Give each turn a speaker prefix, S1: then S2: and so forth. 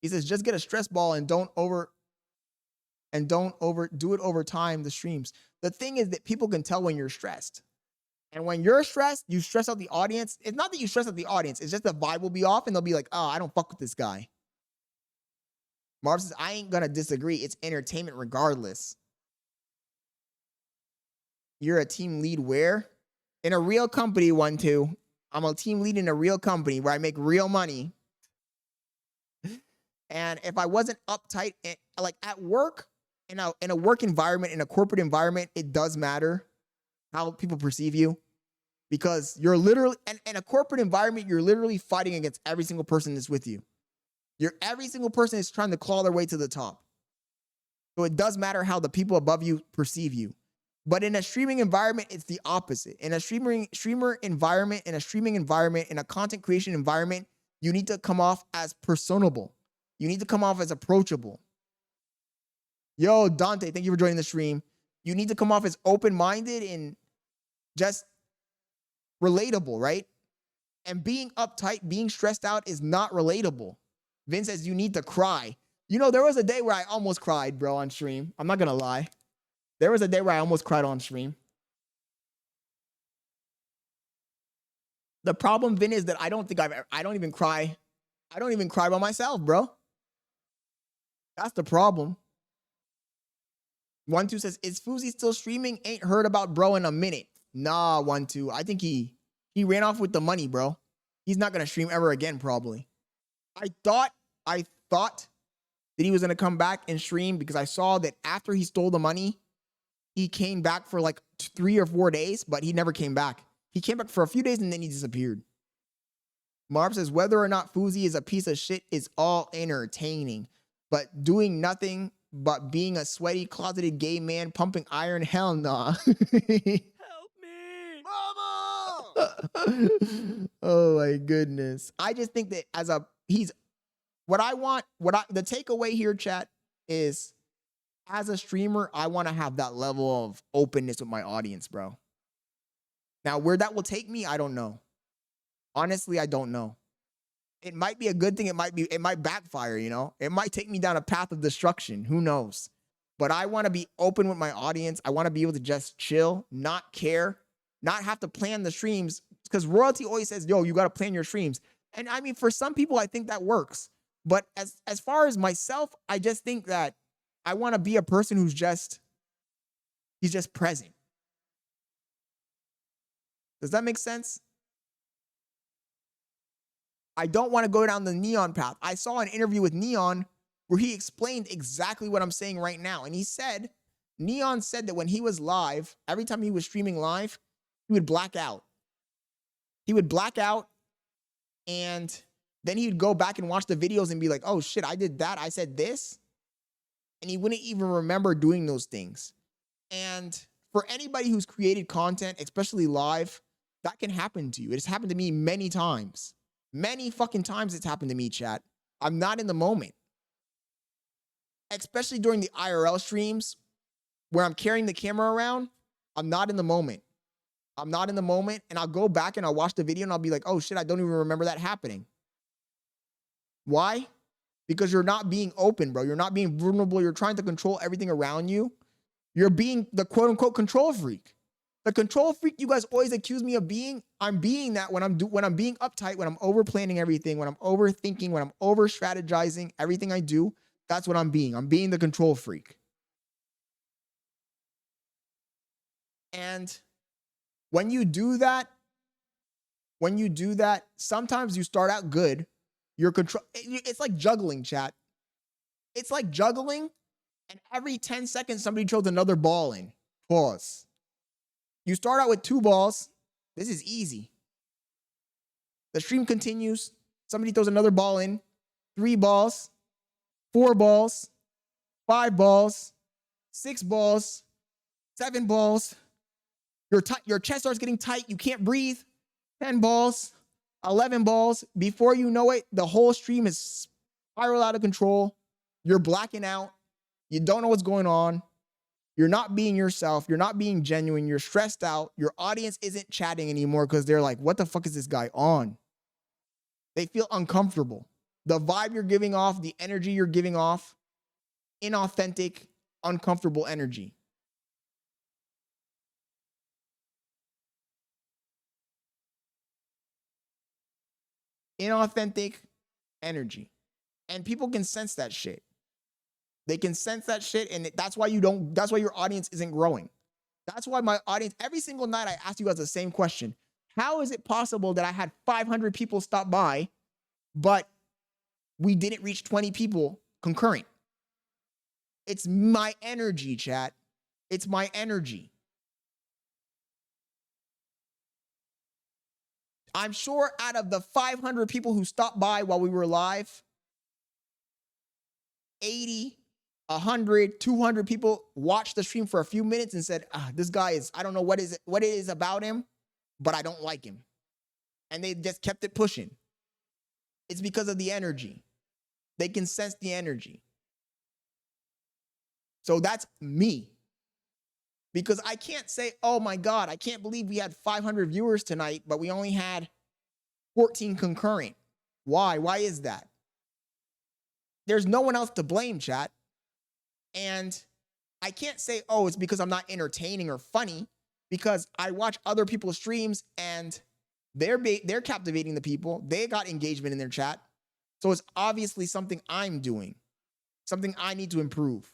S1: He says, just get a stress ball and don't overdo it over time, the streams. The thing is that people can tell when you're stressed. And when you're stressed, you stress out the audience. It's not that you stress out the audience. It's just the vibe will be off and they'll be like, oh, I don't fuck with this guy. Marv says, I ain't going to disagree. It's entertainment regardless. You're a team lead where? In a real company, 1-2. I'm a team lead in a real company where I make real money. And if I wasn't uptight, like at work, in a work environment, in a corporate environment, it does matter how people perceive you, because you're literally, and in a corporate environment, you're literally fighting against every single person that's with you. Every single person is trying to claw their way to the top. So it does matter how the people above you perceive you. But in a streaming environment, it's the opposite. In a streamer environment, in a streaming environment, in a content creation environment, you need to come off as personable. You need to come off as approachable. Yo, Dante, thank you for joining the stream. You need to come off as open-minded and just relatable, right? And being uptight, being stressed out is not relatable. Vince says you need to cry. You know, there was a day where I almost cried, bro, on stream. I'm not going to lie. There was a day where I almost cried on stream. The problem, Vin, is that I don't even cry. I don't even cry by myself, bro. That's the problem. 1-2 says, is Fuzi still streaming? Ain't heard about bro in a minute. Nah, 1-2. I think he ran off with the money, bro. He's not going to stream ever again, probably. I thought that he was going to come back and stream because I saw that after he stole the money, he came back for like 3 or 4 days, but he never came back. He came back for a few days and then he disappeared. Marv says, whether or not Fuzi is a piece of shit is all entertaining, but doing nothing but being a sweaty, closeted gay man pumping iron, hell nah.
S2: Help me,
S1: Mama! Oh my goodness. I just think that the takeaway here, chat, is as a streamer, I want to have that level of openness with my audience, bro. Now, where that will take me, I don't know. Honestly, I don't know. It might be a good thing. It might backfire, you know? It might take me down a path of destruction. Who knows? But I want to be open with my audience. I want to be able to just chill, not care, not have to plan the streams. Because royalty always says, yo, you got to plan your streams. And I mean, for some people, I think that works. But as far as myself, I just think that I want to be a person he's just present. Does that make sense? I don't want to go down the Neon path. I saw an interview with Neon where he explained exactly what I'm saying right now. And Neon said that when he was live, every time he was streaming live, he would black out. He would black out, and then he'd go back and watch the videos and be like, oh shit, I did that. I said this. And he wouldn't even remember doing those things. And for anybody who's created content, especially live, that can happen to you. It has happened to me many times. Many fucking times it's happened to me, chat. I'm not in the moment. Especially during the IRL streams where I'm carrying the camera around, I'm not in the moment. I'm not in the moment, and I'll go back and I'll watch the video and I'll be like, oh shit, I don't even remember that happening. Why? Because you're not being open, bro. You're not being vulnerable. You're trying to control everything around you. You're being the quote unquote control freak. The control freak you guys always accuse me of being, I'm being that when I'm being uptight, when I'm over planning everything, when I'm overthinking, when I'm over strategizing everything I do, that's what I'm being. I'm being the control freak. And when you do that, sometimes you start out good. It's like juggling, chat. It's like juggling, and every 10 seconds, somebody throws another ball in. Pause. You start out with 2 balls. This is easy. The stream continues. Somebody throws another ball in. 3 balls. 4 balls. 5 balls. 6 balls. 7 balls. Your chest starts getting tight. You can't breathe. 10 balls. 11 balls. Before you know it, the whole stream is spiral out of control. You're blacking out. You don't know what's going on. You're not being yourself. You're not being genuine. You're stressed out. Your audience isn't chatting anymore because they're like, what the fuck is this guy on? They feel uncomfortable. The vibe you're giving off, the energy you're giving off, inauthentic, uncomfortable energy. Inauthentic energy. And people can sense that shit. They can sense that shit, and that's why that's why your audience isn't growing. That's why my audience, every single night I ask you guys the same question. How is it possible that I had 500 people stop by, but we didn't reach 20 people concurrent? It's my energy, chat. It's my energy. I'm sure out of the 500 people who stopped by while we were live, 80, 100, 200 people watched the stream for a few minutes and said, this guy is, I don't know what it is about him, but I don't like him. And they just kept it pushing. It's because of the energy. They can sense the energy. So that's me. Because I can't say, oh my God, I can't believe we had 500 viewers tonight, but we only had 14 concurrent. Why? Why is that? There's no one else to blame, chat. And I can't say, oh, it's because I'm not entertaining or funny, because I watch other people's streams and they're captivating the people. They got engagement in their chat. So it's obviously something I'm doing, something I need to improve.